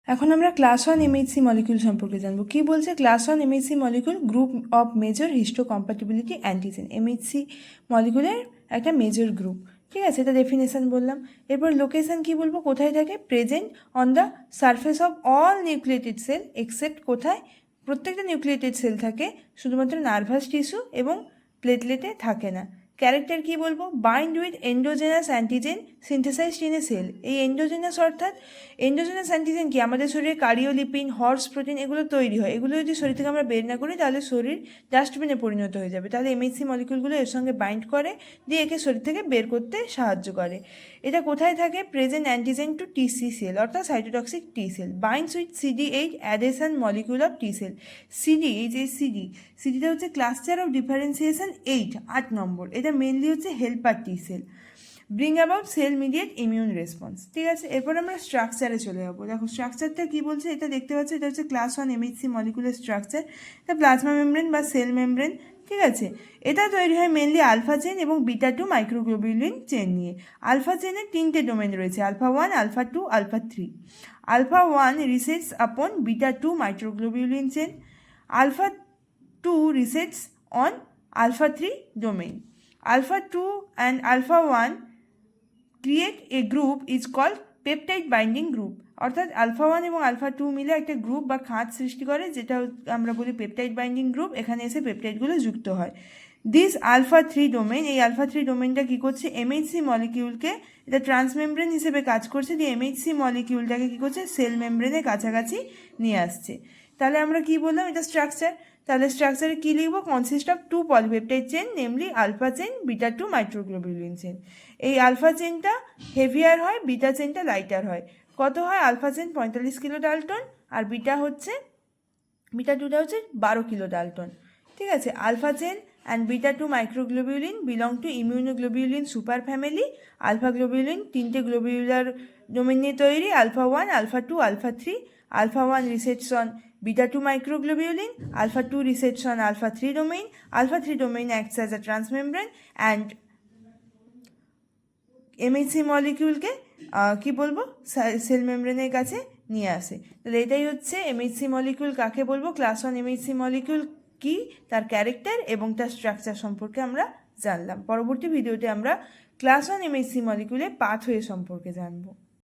এখন আমরা class 1 MHC molecule সম্পর্কে জানবো। কি বলছে class 1 MHC molecule group of major histocompatibility antigen. MHC মলিকুলের একটা মেজর গ্রুপ, ঠিক আছে, এটা ডেফিনেশন বললাম। এরপর লোকেশন কি বলবো, কোথায় থাকে, present on the surface of all nucleated cell except কোথায়, প্রত্যেকটা নিউক্লিয়েটেড সেল থাকে, শুধুমাত্র নার্ভাস টিস্যু এবং প্লেটলেটে থাকে না। ক্যারেক্টার কি বলবো, bind with endogenous antigen synthesised in a cell. এই এন্ডোজেনাস অর্থাৎ এন্ডোজেনাস অ্যান্টিজেন কি, আমাদের শরীরে কার্ডিওলিপিন, হর্স প্রোটিন এগুলো তৈরি হয়। এগুলো যদি শরীর থেকে আমরা বের না করি তাহলে শরীর ডাস্টবিনে পরিণত হয়ে যাবে। তাহলে এমএইচসি মলিকিউলগুলো এর সঙ্গে বাইন্ড করে দিয়ে একে শরীর থেকে বের করতে সাহায্য করে। এটা কোথায় থাকে, present antigen to TC cell অর্থাৎ cytotoxic T cell. Binds with CD8 adhesion molecule of T cell. CD, এই যে সিডিটা হচ্ছে ক্লাস্টার অফ ডিফারেন্সিয়েশন 8 নম্বর। এটা মেনলি হচ্ছে helper T cell. Bring about cell mediated immune response, ঠিক আছে। এরপর আমরা স্ট্রাকচারে চলে যাবো। দেখো স্ট্রাকচারটা কী বলছে, এটা দেখতে পাচ্ছ, এটা হচ্ছে ক্লাস 1 এমএইচসি মলিকুলার স্ট্রাকচার। এটা প্লাজমা মেমব্রেন বা সেল মেমব্রেন, ঠিক আছে। এটা তৈরি হয় মেনলি আলফা চেন এবং বিটা 2 মাইক্রোগ্লোবিউলিন চেন নিয়ে। আলফা চেনের 3টে ডোমেন রয়েছে, alpha 1, alpha 2, alpha 3। Alpha 1 resets upon beta 2 microglobulin chain. Alpha 2 resets on alpha 3 domain. Alpha 2 and alpha 1 create a group is called peptide binding group. অর্থাৎ alpha 1 এবং alpha 2 মিলে একটা group বা খাঁজ সৃষ্টি করে, যেটা আমরা বলি পেপটাইড বাইন্ডিং গ্রুপ। এখানে এসে পেপটাইডগুলো যুক্ত হয়। দিস আলফা 3 ডোমেন, এই আলফা 3 ডোমেনটা কী করছে, এমএইচসি মলিকিউলকে, এটা ট্রান্সমেমব্রেন হিসেবে কাজ করছে, দিয়ে এমএইচসি মলিকিউলটাকে কী করছে, সেল মেমব্রেনের কাছাকাছি নিয়ে আসছে। তাহলে আমরা কি বললাম, এটা স্ট্রাকচার। তাহলে স্ট্রাকচারে কী লিখবো, consist of 2 polypeptide chain, namely alpha chain, beta 2 microglobulin chain. এই আলফা চেনটা হেভিয়ার হয়, বিটা চেনটা লাইটার হয়। কত হয়, আলফা চেন 45 কিলো ডালটন আর বিটা 2টা হচ্ছে 12 কিলো ডালটন, ঠিক আছে। Alpha chain and beta 2 microglobulin belong to immunoglobulin super family. Alpha globulin 3টে গ্লোবিউলার ডোমেন নিয়ে তৈরি, alpha 1, alpha 2, alpha 3। Alpha 1 resets on beta 2 microglobulin, alpha 2 resets on alpha 3 domain, alpha 3 domain acts as a transmembrane and MHC মলিকিউলকে কি বলবো, sell মেমব্রেনের কাছে নিয়ে আসে। তাহলে এটাই হচ্ছে এমএইচসি মলিকিউল কাকে বলবো, ক্লাস 1 এমএইচসি মলিকিউল কি, তার ক্যারেক্টার এবং তার স্ট্রাকচার সম্পর্কে আমরা জানলাম। পরবর্তী ভিডিওতে আমরা ক্লাস 1 এমএইচসি মলিকিউলের পাথওয়ে সম্পর্কে জানবো।